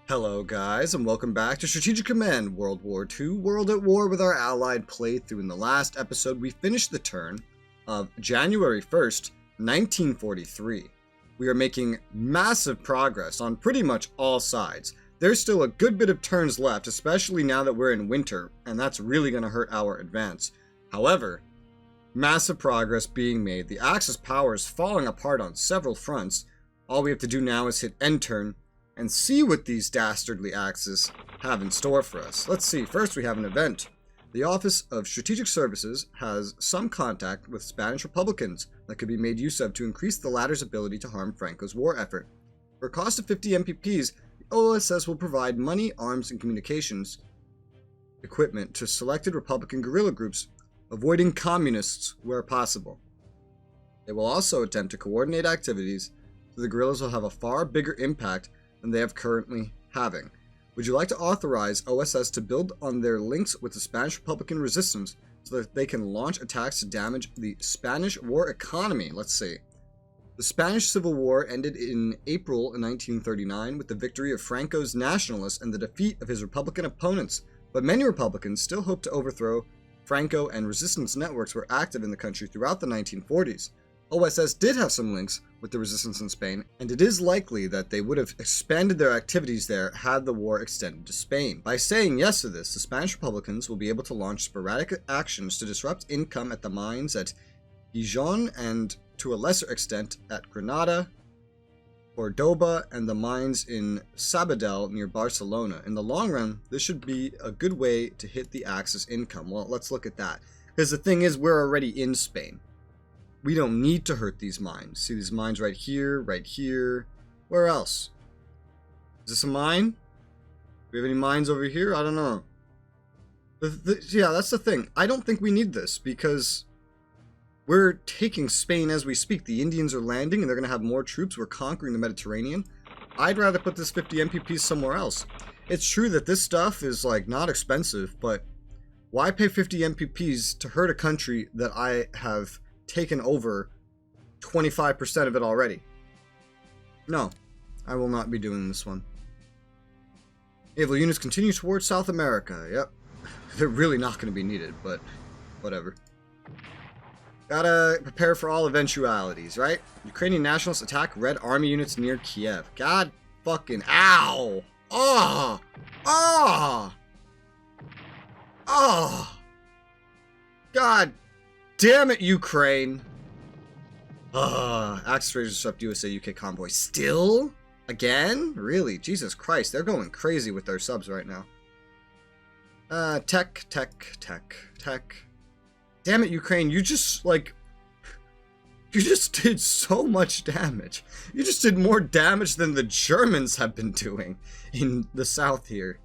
Hello guys, and welcome back to Strategic Command World War II, World at War with our Allied playthrough. In the last episode, we finished the turn of January 1st, 1943. We are making massive progress on pretty much all sides. There's still a good bit of turns left, especially now that we're in winter, and that's really going to hurt our advance. However, massive progress being made. The Axis power is falling apart on several fronts. All we have to do now is hit end turn and see what these dastardly Axis have in store for us. Let's see. First, we have an event. The Office of Strategic Services has some contact with Spanish Republicans that could be made use of to increase the latter's ability to harm Franco's war effort. For a cost of 50 MPPs, the OSS will provide money, arms, and communications equipment to selected Republican guerrilla groups, avoiding communists where possible. They will also attempt to coordinate activities so the guerrillas will have a far bigger impact than they have currently having. Would you like to authorize OSS to build on their links with the Spanish Republican resistance so that they can launch attacks to damage the Spanish war economy? Let's see. The Spanish Civil War ended in April 1939 with the victory of Franco's nationalists and the defeat of his Republican opponents, but many Republicans still hoped to overthrow Franco, and resistance networks were active in the country throughout the 1940s. OSS did have some links with the resistance in Spain, and it is likely that they would have expanded their activities there had the war extended to Spain. By saying yes to this, the Spanish Republicans will be able to launch sporadic actions to disrupt income at the mines at Gijón and, to a lesser extent, at Granada, Cordoba, and the mines in Sabadell near Barcelona. In the long run, this should be a good way to hit the Axis income. Well, let's look at that. Because the thing is, we're already in Spain. We don't need to hurt these mines. See these mines right here, right here. Where else? Is this a mine? Do we have any mines over here? I don't know. Yeah, that's the thing. I don't think we need this because we're taking Spain as we speak. The Indians are landing and they're going to have more troops. We're conquering the Mediterranean. I'd rather put this 50 MPPs somewhere else. It's true that this stuff is like not expensive, but why pay 50 MPPs to hurt a country that I have taken over 25% of it already? No, I will not be doing this one. Naval units continue towards South America. Yep. They're really not going to be needed, but whatever. Gotta prepare for all eventualities, right? Ukrainian nationalists attack Red Army units near Kiev. God fucking ow! Oh! Oh! Oh! God damn it, Ukraine! Axis raiders disrupt USA UK convoy. Still? Again? Really? Jesus Christ, they're going crazy with their subs right now. Tech. Damn it, Ukraine, you just did so much damage. You just did more damage than the Germans have been doing in the south here.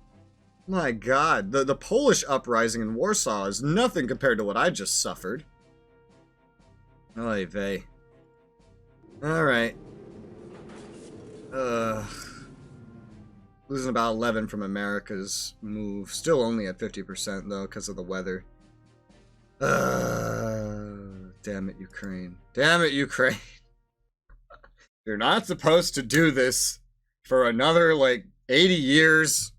My god, the Polish uprising in Warsaw is nothing compared to what I just suffered. Oy vey. Alright. Losing about 11 from America's move. Still only at 50% though, because of the weather. Damn it, Ukraine. Damn it, Ukraine. You're not supposed to do this for another, 80 years.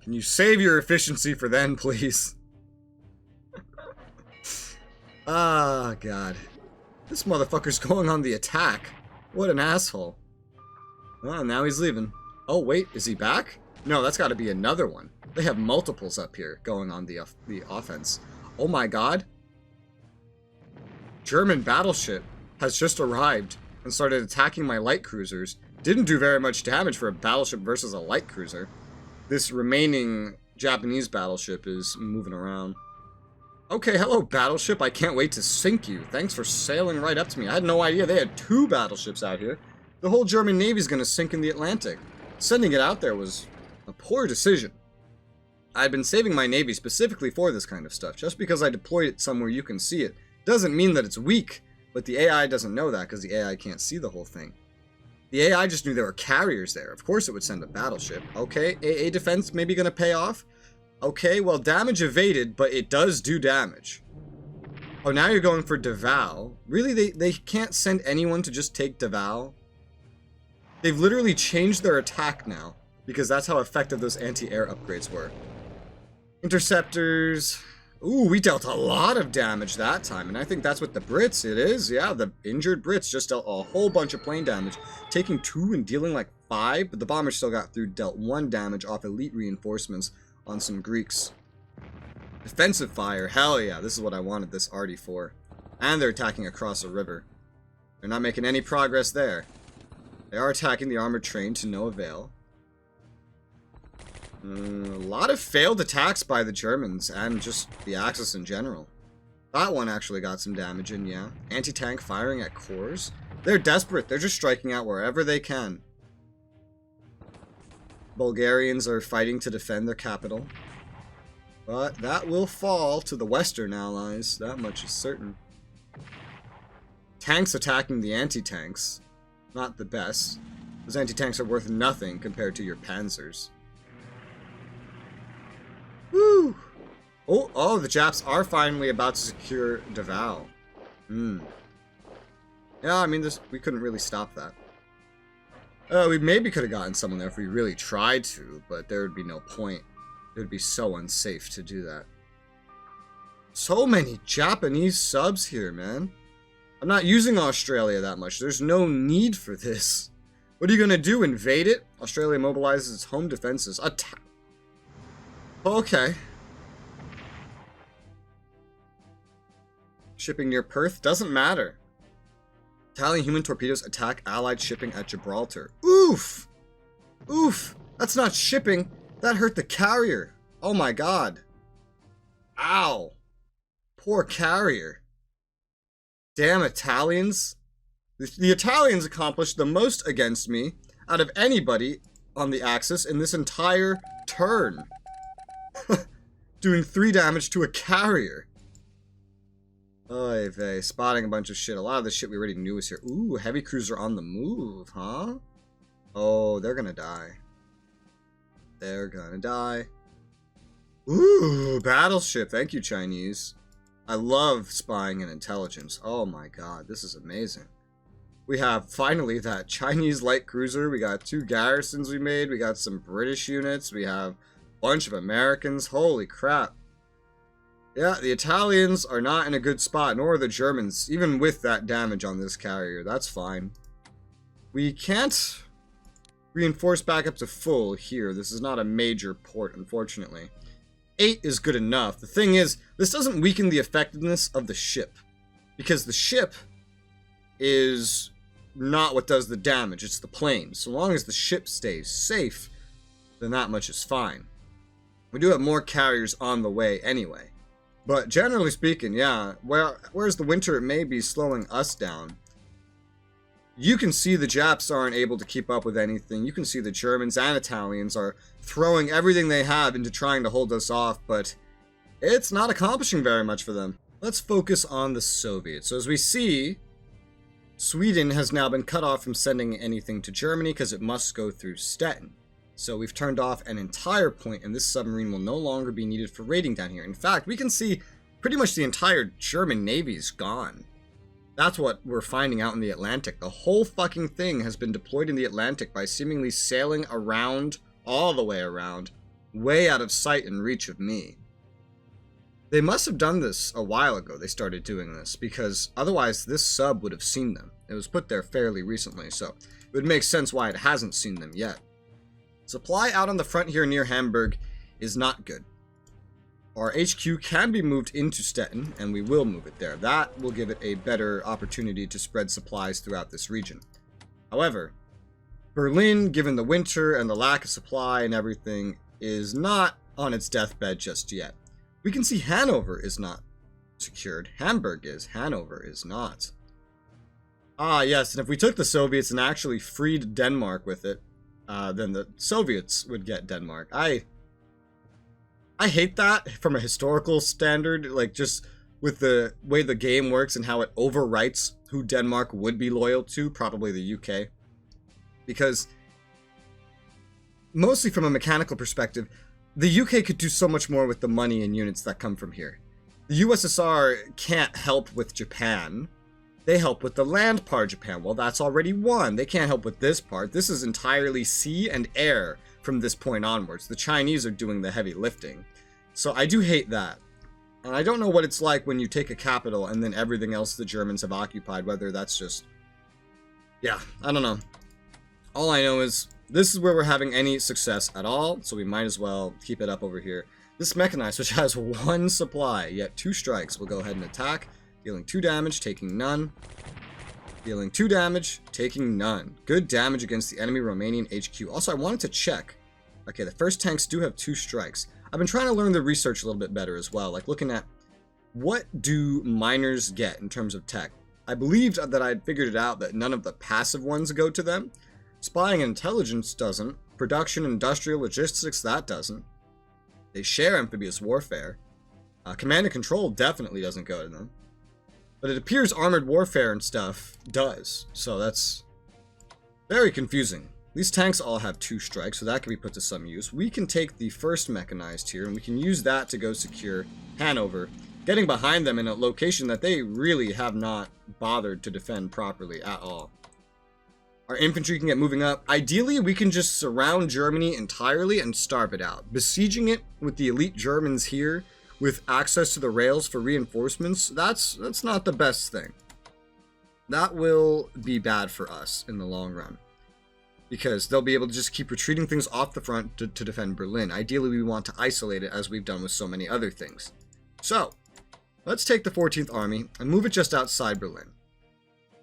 Can you save your efficiency for then, please? Ah, God. This motherfucker's going on the attack. What an asshole. Well, now he's leaving. Oh, wait, is he back? No, that's got to be another one. They have multiples up here going on the offense. Oh my god. German battleship has just arrived and started attacking my light cruisers. Didn't do very much damage for a battleship versus a light cruiser. This remaining Japanese battleship is moving around. Okay, hello battleship, I can't wait to sink you. Thanks for sailing right up to me. I had no idea they had 2 battleships out here. The whole German Navy's gonna sink in the Atlantic. Sending it out there was a poor decision. I'd been saving my Navy specifically for this kind of stuff. Just because I deployed it somewhere you can see it doesn't mean that it's weak, but the AI doesn't know that because the AI can't see the whole thing. The AI just knew there were carriers there. Of course it would send a battleship. Okay, AA defense maybe gonna pay off? Okay, well, damage evaded, but it does do damage. Oh, now you're going for Davao. Really, they can't send anyone to just take Davao? They've literally changed their attack now. because that's how effective those anti-air upgrades were. Interceptors. Ooh, we dealt a lot of damage that time, and I think that's what the Brits, it is. Yeah, the injured Brits just dealt a whole bunch of plane damage, taking 2 and dealing like 5, but the bombers still got through, dealt 1 damage off elite reinforcements on some Greeks. Defensive fire, hell yeah, this is what I wanted this arty for. And they're attacking across a river. They're not making any progress there. They are attacking the armored train to no avail. A lot of failed attacks by the Germans and just the Axis in general. That one actually got some damage in, yeah. Anti-tank firing at cores. They're desperate. They're just striking out wherever they can. Bulgarians are fighting to defend their capital. But that will fall to the Western Allies. That much is certain. Tanks attacking the anti-tanks. Not the best. Those anti-tanks are worth nothing compared to your panzers. Woo! Oh, the Japs are finally about to secure Davao. Yeah, I mean, we couldn't really stop that. We maybe could have gotten someone there if we really tried to, but there would be no point. It would be so unsafe to do that. So many Japanese subs here, man. I'm not using Australia that much. There's no need for this. What are you gonna do? Invade it? Australia mobilizes its home defenses. Okay. Shipping near Perth? Doesn't matter. Italian human torpedoes attack Allied shipping at Gibraltar. Oof! Oof! That's not shipping. That hurt the carrier. Oh my god. Ow. Poor carrier. Damn Italians. The Italians accomplished the most against me out of anybody on the Axis in this entire turn. Doing 3 damage to a carrier. Oy vey, spotting a bunch of shit. A lot of the shit we already knew was here. Ooh, heavy cruiser on the move, huh? Oh, they're gonna die. They're gonna die. Ooh, battleship. Thank you, Chinese. I love spying and intelligence. Oh my god, this is amazing. We have, finally, that Chinese light cruiser. We got 2 garrisons we made. We got some British units. We have bunch of Americans. Holy crap. Yeah, the Italians are not in a good spot, nor are the Germans, even with that damage on this carrier. That's fine. We can't reinforce back up to full here. This is not a major port, unfortunately. 8 is good enough. The thing is, this doesn't weaken the effectiveness of the ship, because the ship is not what does the damage, it's the plane. So long as the ship stays safe, then that much is fine. We do have more carriers on the way anyway. But generally speaking, yeah, whereas the winter may be slowing us down, you can see the Japs aren't able to keep up with anything. You can see the Germans and Italians are throwing everything they have into trying to hold us off, but it's not accomplishing very much for them. Let's focus on the Soviets. So as we see, Sweden has now been cut off from sending anything to Germany because it must go through Stettin. So we've turned off an entire point, and this submarine will no longer be needed for raiding down here. In fact, we can see pretty much the entire German Navy is gone. That's what we're finding out in the Atlantic. The whole fucking thing has been deployed in the Atlantic by seemingly sailing around, all the way around, way out of sight and reach of me. They must have done this a while ago, they started doing this, because otherwise this sub would have seen them. It was put there fairly recently, so it would make sense why it hasn't seen them yet. Supply out on the front here near Hamburg is not good. Our HQ can be moved into Stettin, and we will move it there. That will give it a better opportunity to spread supplies throughout this region. However, Berlin, given the winter and the lack of supply and everything, is not on its deathbed just yet. We can see Hanover is not secured. Hamburg is. Hanover is not. Ah, yes, and if we took the Soviets and actually freed Denmark with it, then the Soviets would get Denmark. I hate that from a historical standard, like just with the way the game works and how it overwrites who Denmark would be loyal to, probably the UK. Because, mostly from a mechanical perspective, the UK could do so much more with the money and units that come from here. The USSR can't help with Japan, They help with the land part, Japan. Well, that's already won. They can't help with this part. This is entirely sea and air from this point onwards. The Chinese are doing the heavy lifting. So I do hate that. And I don't know what it's like when you take a capital and then everything else the Germans have occupied, whether that's just... Yeah, I don't know. All I know is this is where we're having any success at all, so we might as well keep it up over here. This mechanized, which has 1 supply, yet 2 strikes, will go ahead and attack, dealing 2 damage, taking none. Dealing 2 damage, taking none. Good damage against the enemy Romanian HQ. Also, I wanted to check. Okay, the first tanks do have 2 strikes. I've been trying to learn the research a little bit better as well, like looking at what do miners get in terms of tech. I believed that I'd figured it out that none of the passive ones go to them. Spying and intelligence doesn't. Production, industrial, logistics, that doesn't. They share amphibious warfare. Command and control definitely doesn't go to them. But it appears armored warfare and stuff does. So that's very confusing. These tanks all have 2 strikes, so that can be put to some use. We can take the first mechanized here, and we can use that to go secure Hanover, getting behind them in a location that they really have not bothered to defend properly at all. Our infantry can get moving up. Ideally, we can just surround Germany entirely and starve it out. Besieging it with the elite Germans here, with access to the rails for reinforcements, that's not the best thing. That will be bad for us in the long run, because they'll be able to just keep retreating things off the front to defend Berlin. Ideally, we want to isolate it as we've done with so many other things. So, let's take the 14th Army and move it just outside Berlin.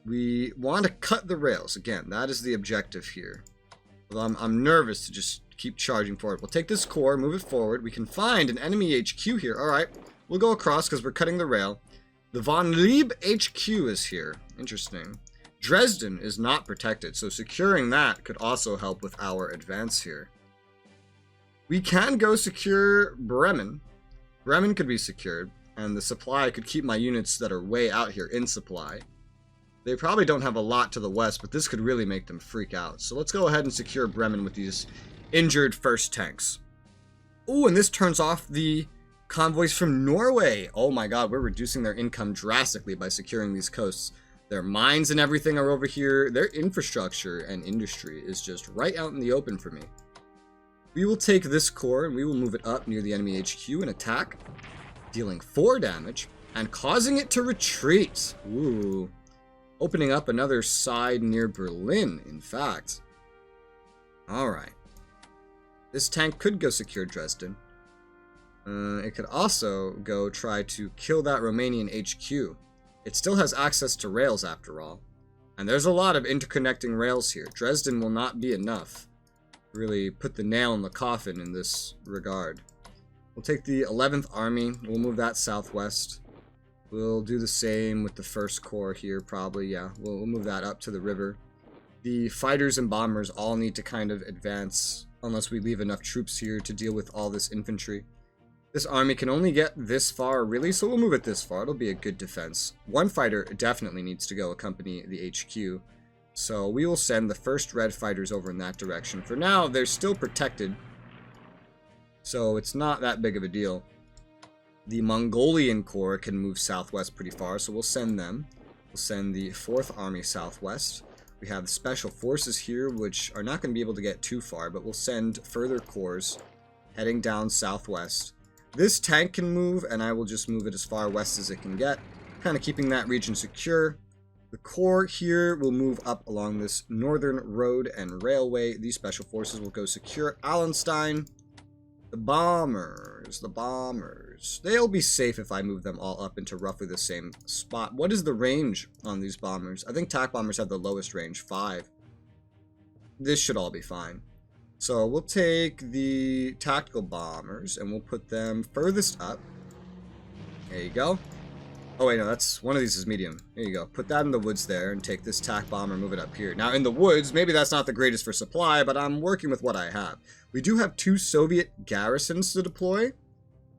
We want to cut the rails. Again, that is the objective here. Although I'm nervous to just keep charging forward. We'll take this core, move it forward. We can find an enemy HQ here. Alright, we'll go across because we're cutting the rail. The Von Lieb HQ is here. Interesting. Dresden is not protected, so securing that could also help with our advance here. We can go secure Bremen. Bremen could be secured, and the supply could keep my units that are way out here in supply. They probably don't have a lot to the west, but this could really make them freak out. So let's go ahead and secure Bremen with these injured first tanks. Oh, and this turns off the convoys from Norway. Oh my god, we're reducing their income drastically by securing these coasts. Their mines and everything are over here. Their infrastructure and industry is just right out in the open for me. We will take this core and we will move it up near the enemy HQ and attack, dealing 4 damage and causing it to retreat. Ooh. Opening up another side near Berlin, in fact. Alright. This tank could go secure Dresden. It could also go try to kill that Romanian HQ. It still has access to rails after all. And there's a lot of interconnecting rails here. Dresden will not be enough to really put the nail in the coffin in this regard. We'll take the 11th Army. We'll move that southwest. We'll do the same with the 1st Corps here, probably, yeah. We'll move that up to the river. The fighters and bombers all need to kind of advance, unless we leave enough troops here to deal with all this infantry. This army can only get this far, really, so we'll move it this far. It'll be a good defense. One fighter definitely needs to go accompany the HQ, so we will send the 1st Red fighters over in that direction. For now, they're still protected, so it's not that big of a deal. The Mongolian Corps can move southwest pretty far, so we'll send them. We'll send the 4th Army southwest. We have special forces here, which are not going to be able to get too far, but we'll send further corps heading down southwest. This tank can move, and I will just move it as far west as it can get, kind of keeping that region secure. The Corps here will move up along this northern road and railway. These special forces will go secure Allenstein. The bombers. They'll be safe if I move them all up into roughly the same spot. What is the range on these bombers? I think TAC bombers have the lowest range, 5. This should all be fine. So we'll take the tactical bombers and we'll put them furthest up. There you go. Oh wait, no, that's one of these is medium. There you go. Put that in the woods there and take this TAC bomber and move it up here. Now in the woods, maybe that's not the greatest for supply, but I'm working with what I have. We do have 2 Soviet garrisons to deploy,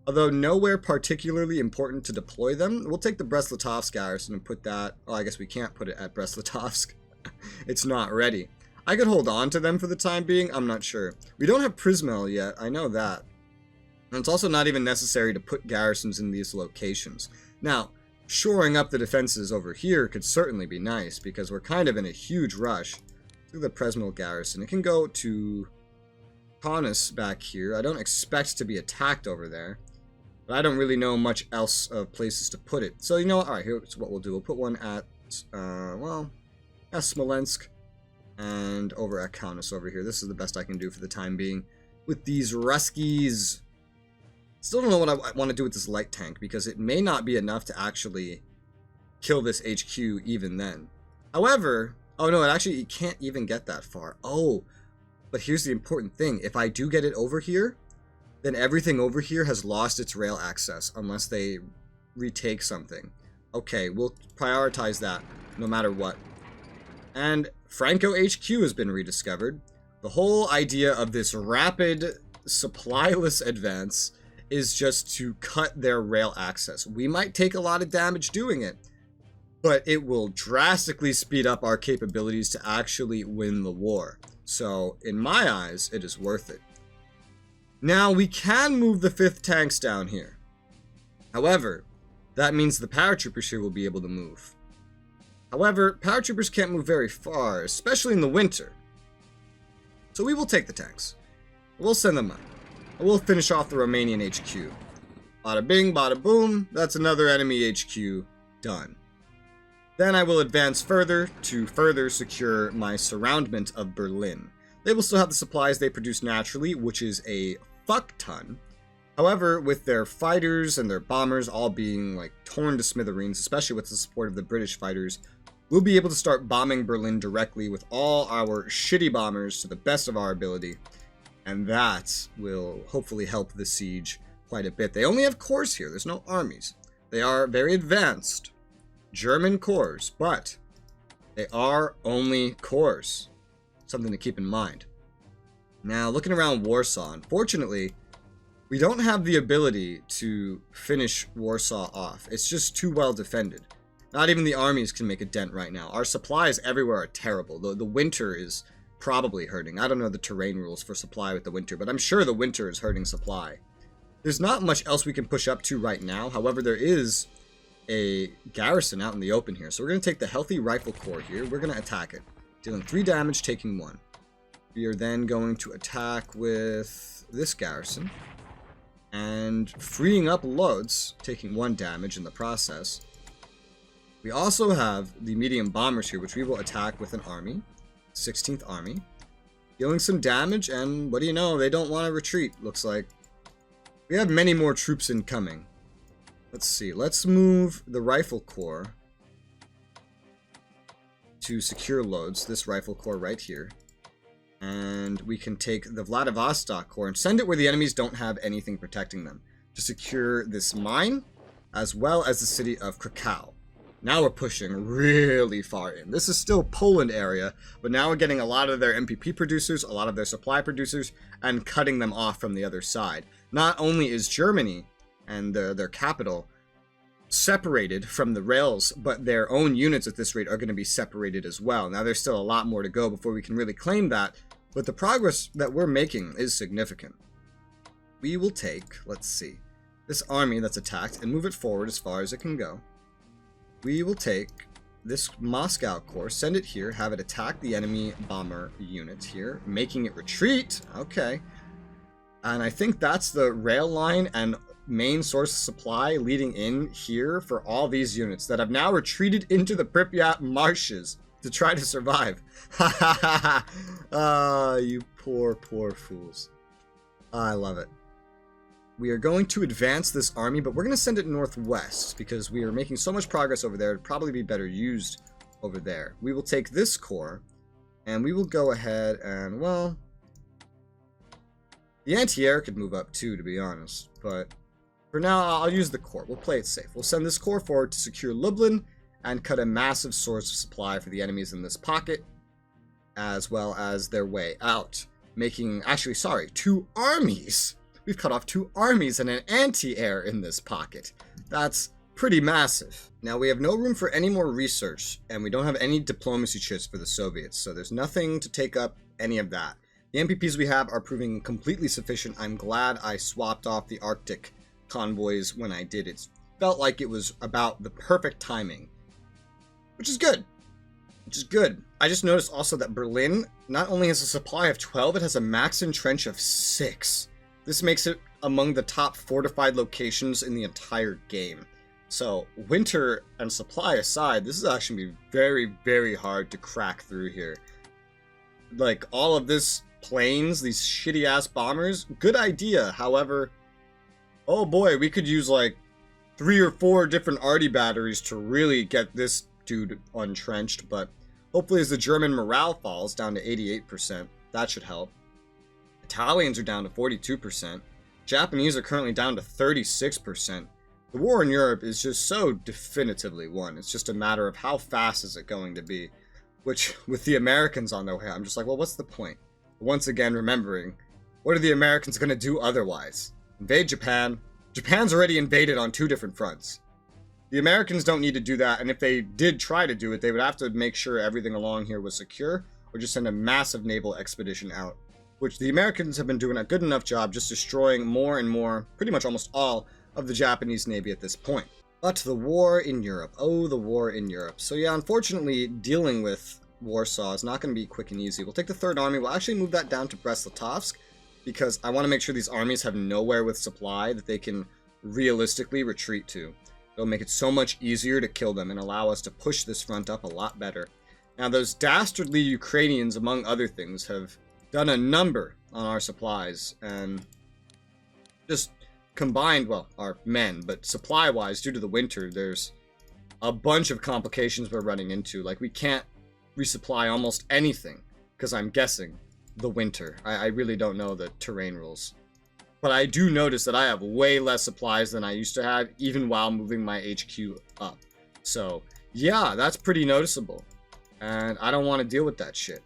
although nowhere particularly important to deploy them. We'll take the Brest-Litovsk garrison and put that... Oh, I guess we can't put it at Brest-Litovsk. It's not ready. I could hold on to them for the time being. I'm not sure. We don't have Prismel yet. I know that. And it's also not even necessary to put garrisons in these locations. Now, shoring up the defenses over here could certainly be nice, because we're kind of in a huge rush through the Presmil garrison. It can go to Taunus back here. I don't expect to be attacked over there, but I don't really know much else of places to put it. So, you know what? Alright, here's what we'll do. We'll put one at, at Smolensk, and over at Kaunas over here. This is the best I can do for the time being with these Ruskies. Still don't know what I want to do with this light tank, because it may not be enough to actually kill this HQ even then. However, oh no, it can't even get that far. Oh, but here's the important thing. If I do get it over here, then everything over here has lost its rail access unless they retake something. Okay, we'll prioritize that no matter what. And Franco HQ has been rediscovered. The whole idea of this rapid supplyless advance is just to cut their rail access. We might take a lot of damage doing it, but it will drastically speed up our capabilities to actually win the war. So, in my eyes, it is worth it. Now, we can move the 5th tanks down here. However, that means the paratroopers here will be able to move. However, paratroopers can't move very far, especially in the winter. So we will take the tanks. We'll send them out. And we'll finish off the Romanian HQ. Bada bing, bada boom. That's another enemy HQ done. Then I will advance further to further secure my surroundment of Berlin. They will still have the supplies they produce naturally, which is a fuck ton. However, with their fighters and their bombers all being like torn to smithereens, especially with the support of the British fighters, we'll be able to start bombing Berlin directly with all our shitty bombers to the best of our ability. And that will hopefully help the siege quite a bit. They only have corps here. There's no armies. They are very advanced German corps, but they are only corps. Something to keep in mind. Now, looking around Warsaw, unfortunately, we don't have the ability to finish Warsaw off. It's just too well defended. Not even the armies can make a dent right now. Our supplies everywhere are terrible. The winter is probably hurting. I don't know the terrain rules for supply with the winter, but I'm sure the winter is hurting supply. There's not much else we can push up to right now. However, there is a garrison out in the open here. So we're going to take the Healthy Rifle Corps here. We're going to attack it. Dealing 3 damage, taking 1. We are then going to attack with this garrison. And freeing up loads, taking 1 damage in the process. We also have the medium bombers here, which we will attack with an army. 16th Army. Dealing some damage, and what do you know? They don't want to retreat, looks like. We have many more troops incoming. Let's see. Let's move the Rifle Corps to secure loads. This Rifle Corps right here. And we can take the Vladivostok Corps and send it where the enemies don't have anything protecting them to secure this mine, as well as the city of Krakow. Now we're pushing really far in. This is still Poland area, but now we're getting a lot of their MPP producers, a lot of their supply producers, and cutting them off from the other side. Not only is Germany and their capital separated from the rails, but their own units at this rate are going to be separated as well. Now there's still a lot more to go before we can really claim that, but the progress that we're making is significant. We will take, let's see, this army that's attacked and move it forward as far as it can go. We will take this Moscow Corps, send it here, have it attack the enemy bomber unit here, making it retreat. Okay. And I think that's the rail line and main source of supply leading in here for all these units that have now retreated into the Pripyat marshes to try to survive. Ha ha ha ha. You poor, poor fools. I love it. We are going to advance this army, but we're going to send it northwest because we are making so much progress over there. It'd probably be better used over there. We will take this corps, and we will go ahead and, well, the anti-air could move up too, to be honest. But for now, I'll use the corps. We'll play it safe. We'll send this corps forward to secure Lublin and cut a massive source of supply for the enemies in this pocket, as well as their way out. Making, actually, sorry, 2 armies. We've cut off 2 armies and an anti-air in this pocket. That's pretty massive. Now, we have no room for any more research, and we don't have any diplomacy chips for the Soviets, so there's nothing to take up any of that. The MPPs we have are proving completely sufficient. I'm glad I swapped off the Arctic convoys when I did. It's felt like it was about the perfect timing, which is good. Which is good. I just noticed also that Berlin not only has a supply of 12, it has a max entrench of 6. This makes it among the top fortified locations in the entire game. So, winter and supply aside, this is actually going to be very, very hard to crack through here. Like, all of this planes, these shitty-ass bombers, good idea. However, oh boy, we could use like 3 or 4 different arty batteries to really get this dude entrenched, but hopefully as the German morale falls down to 88%, that should help. Italians are down to 42%. Japanese are currently down to 36%. The war in Europe is just so definitively won. It's just a matter of how fast is it going to be. Which, with the Americans on their way, I'm just like, well, what's the point? Once again, remembering, what are the Americans going to do otherwise? Invade Japan. Japan's already invaded on 2 different fronts. The Americans don't need to do that, and if they did try to do it, they would have to make sure everything along here was secure, or just send a massive naval expedition out. Which the Americans have been doing a good enough job just destroying more and more, pretty much almost all, of the Japanese Navy at this point. But the war in Europe. Oh, the war in Europe. So yeah, unfortunately, dealing with Warsaw is not going to be quick and easy. We'll take the 3rd Army. We'll actually move that down to Brest-Litovsk, because I want to make sure these armies have nowhere with supply that they can realistically retreat to. It'll make it so much easier to kill them and allow us to push this front up a lot better. Now, those dastardly Ukrainians, among other things, have done a number on our supplies, and just combined, well, our men, but supply-wise, due to the winter, there's a bunch of complications we're running into. Like, we can't resupply almost anything, because I'm guessing the winter. I really don't know the terrain rules. But I do notice that I have way less supplies than I used to have, even while moving my HQ up. So, yeah, that's pretty noticeable. And I don't want to deal with that shit.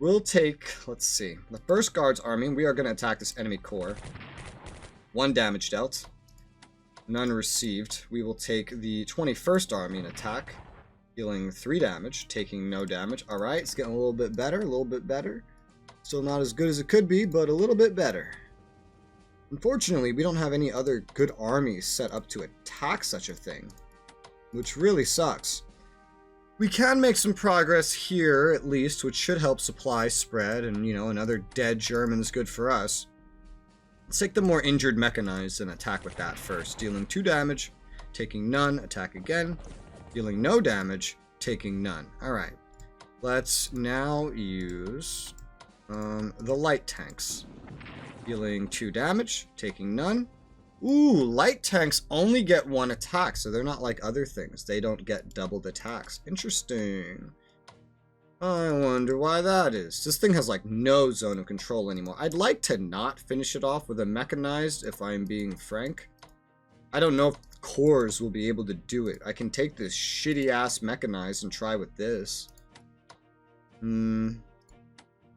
We'll take, let's see, the 1st Guards Army. We are going to attack this enemy corps. 1 damage dealt. None received. We will take the 21st Army and attack. Dealing 3 damage, taking no damage. Alright, it's getting a little bit better, a little bit better. Still not as good as it could be, but a little bit better. Unfortunately, we don't have any other good armies set up to attack such a thing, which really sucks. We can make some progress here, at least, which should help supply spread, and, you know, another dead German is good for us. Let's take the more injured mechanized and attack with that first. Dealing 2 damage, taking none, attack again. Dealing no damage, taking none. Alright. Let's now use the light tanks. Dealing 2 damage, taking none. Ooh, light tanks only get 1 attack, so they're not like other things. They don't get doubled attacks. Interesting. I wonder why that is. This thing has like no zone of control anymore. I'd like to not finish it off with a mechanized, if I'm being frank. I don't know if cores will be able to do it. I can take this shitty ass mechanized and try with this.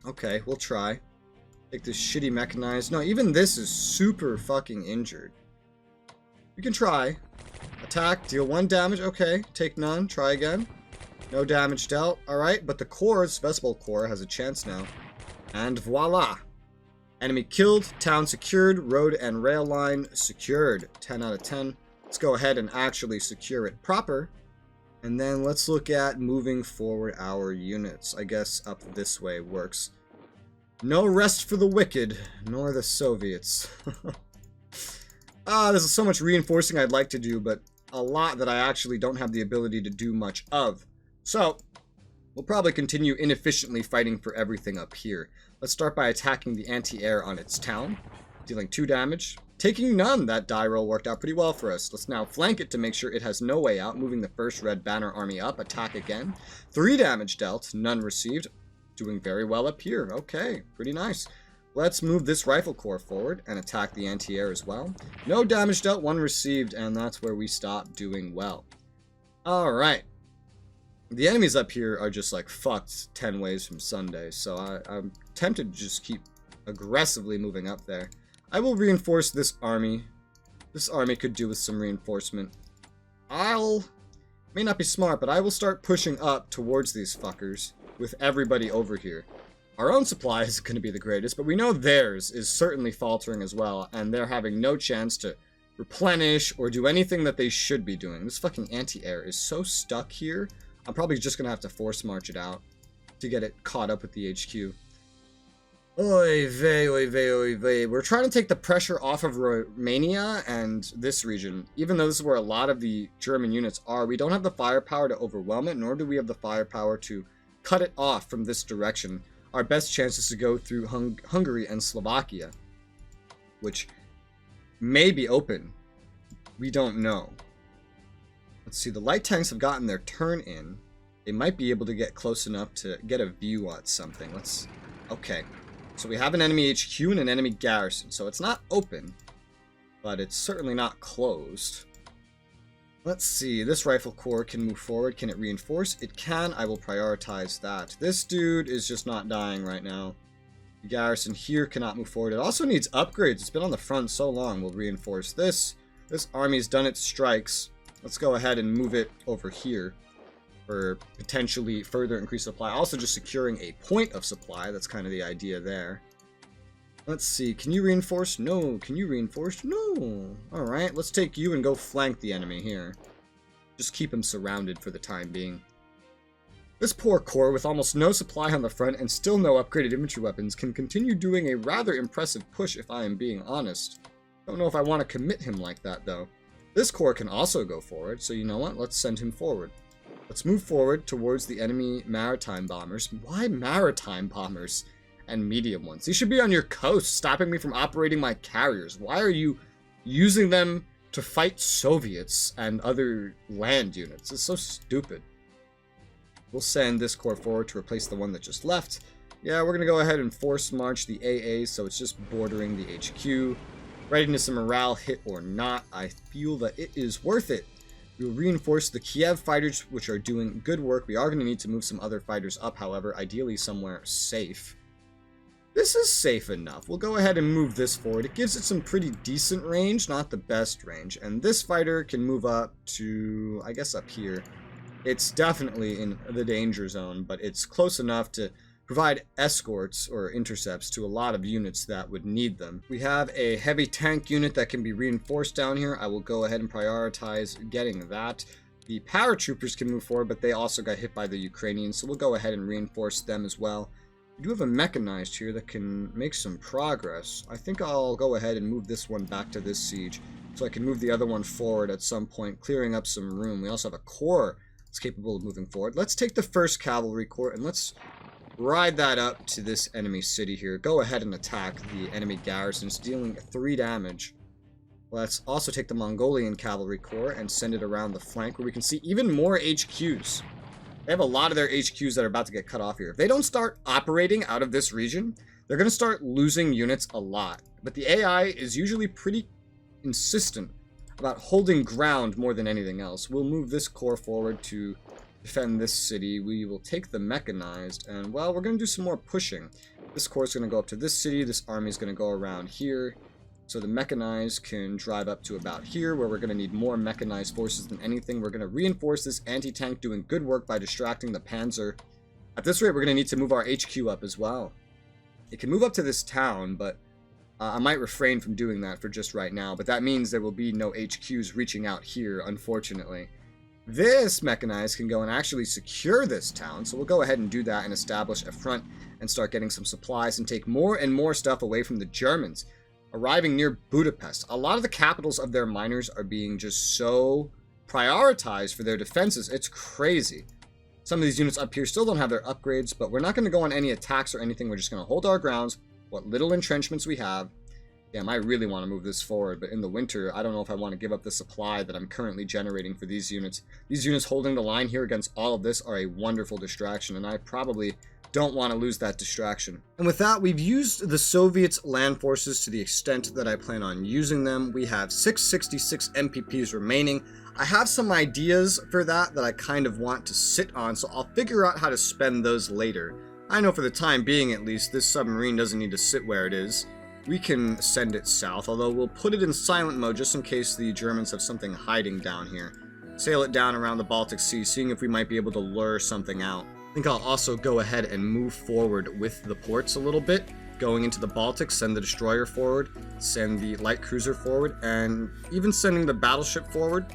Okay, we'll try. Take this shitty mechanized. No, even this is super fucking injured. We can try. Attack, deal 1 damage. Okay, take none. Try again. No damage dealt. Alright, but the cores, Vespel Corps, has a chance now. And voila. Enemy killed, town secured, road and rail line secured. 10 out of 10. Let's go ahead and actually secure it proper. And then let's look at moving forward our units. I guess up this way works. No rest for the wicked, nor the Soviets. There's so much reinforcing I'd like to do, but a lot that I actually don't have the ability to do much of. So, we'll probably continue inefficiently fighting for everything up here. Let's start by attacking the anti-air on its town, dealing 2 damage. Taking none, that die roll worked out pretty well for us. Let's now flank it to make sure it has no way out, moving the 1st Red Banner Army up, attack again. 3 damage dealt, none received. Doing very well up here. Okay, pretty nice. Let's move this Rifle Corps forward and attack the anti-air as well. No damage dealt, 1 received, and that's where we stop doing well. Alright. The enemies up here are just like fucked 10 ways from Sunday, so I'm tempted to just keep aggressively moving up there. I will reinforce this army. This army could do with some reinforcement. May not be smart, but I will start pushing up towards these fuckers with everybody over here. Our own supply is going to be the greatest, but we know theirs is certainly faltering as well, and they're having no chance to replenish or do anything that they should be doing. This fucking anti-air is so stuck here. I'm probably just gonna have to force march it out to get it caught up with the HQ. Oy vey, oy vey, oy vey. We're trying to take the pressure off of Romania and this region. Even though this is where a lot of the German units are, we don't have the firepower to overwhelm it, nor do we have the firepower to cut it off from this direction. Our best chance is to go through Hungary and Slovakia, which may be open. We don't know. Let's see, the light tanks have gotten their turn in. They might be able to get close enough to get a view on something. Okay. So we have an enemy HQ and an enemy garrison. So it's not open, but it's certainly not closed. Let's see, this rifle corps can move forward. Can it reinforce? It can. I will prioritize that. This dude is just not dying right now. The garrison here cannot move forward. It also needs upgrades. It's been on the front so long. We'll reinforce this. This army's done its strikes. Let's go ahead and move it over here for potentially further increased supply. Also just securing a point of supply. That's kind of the idea there. Let's see. Can you reinforce? No. Can you reinforce? No. Alright, let's take you and go flank the enemy here. Just keep him surrounded for the time being. This poor corps, with almost no supply on the front and still no upgraded infantry weapons, can continue doing a rather impressive push if I am being honest. Don't know if I want to commit him like that, though. This corps can also go forward, so you know what? Let's send him forward. Let's move forward towards the enemy maritime bombers. Why maritime bombers and medium ones? These should be on your coast, stopping me from operating my carriers. Why are you using them to fight Soviets and other land units? It's so stupid. We'll send this corps forward to replace the one that just left. Yeah, we're going to go ahead and force march the AA, so it's just bordering the HQ. Readiness and morale, hit or not, I feel that it is worth it. We will reinforce the Kiev fighters, which are doing good work. We are going to need to move some other fighters up, however, ideally somewhere safe. This is safe enough. We'll go ahead and move this forward. It gives it some pretty decent range, not the best range. And this fighter can move up to, I guess, up here. It's definitely in the danger zone, but it's close enough to provide escorts or intercepts to a lot of units that would need them. We have a heavy tank unit that can be reinforced down here. I will go ahead and prioritize getting that. The paratroopers can move forward, but they also got hit by the Ukrainians, so we'll go ahead and reinforce them as well. We do have a mechanized here that can make some progress. I think I'll go ahead and move this one back to this siege, so I can move the other one forward at some point, clearing up some room. We also have a corps that's capable of moving forward. Let's take the 1st Cavalry Corps, and let's ride that up to this enemy city here. Go ahead and attack the enemy garrisons, dealing 3 damage. Let's also take the Mongolian Cavalry Corps and send it around the flank where we can see even more HQs. They have a lot of their HQs that are about to get cut off here. If they don't start operating out of this region, they're going to start losing units a lot. But the AI is usually pretty insistent about holding ground more than anything else. We'll move this corps forward to defend this city. We will take the mechanized, and well, we're going to do some more pushing. This corps is going to go up to this city. This army is going to go around here. So the mechanized can drive up to about here, where we're going to need more mechanized forces than anything. We're going to reinforce this anti-tank doing good work by distracting the panzer. At this rate, we're going to need to move our HQ up as well. It can move up to this town, but I might refrain from doing that for just right now. But that means there will be no HQs reaching out here, unfortunately. This mechanized can go and actually secure this town, so we'll go ahead and do that and establish a front and start getting some supplies and take more and more stuff away from the Germans. Arriving near Budapest, a lot of the capitals of their miners are being just so prioritized for their defenses. It's crazy. Some of these units up here still don't have their upgrades, but we're not going to go on any attacks or anything. We're just going to hold our grounds, what little entrenchments we have. Damn, I really want to move this forward, but in the winter, I don't know if I want to give up the supply that I'm currently generating for these units. These units holding the line here against all of this are a wonderful distraction, and I probably don't want to lose that distraction. And with that, we've used the Soviets' land forces to the extent that I plan on using them. We have 666 MPPs remaining. I have some ideas for that I kind of want to sit on, so I'll figure out how to spend those later. I know for the time being, at least, this submarine doesn't need to sit where it is. We can send it south, although we'll put it in silent mode just in case the Germans have something hiding down here. Sail it down around the Baltic Sea, seeing if we might be able to lure something out. I think I'll also go ahead and move forward with the ports a little bit, going into the Baltic, send the destroyer forward, send the light cruiser forward, and even sending the battleship forward.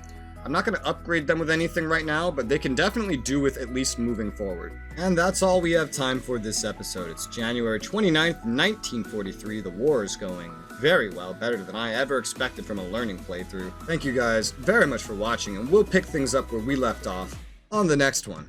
I'm not going to upgrade them with anything right now, but they can definitely do with at least moving forward. And that's all we have time for this episode. It's January 29th, 1943. The war is going very well, better than I ever expected from a learning playthrough. Thank you guys very much for watching, and we'll pick things up where we left off on the next one.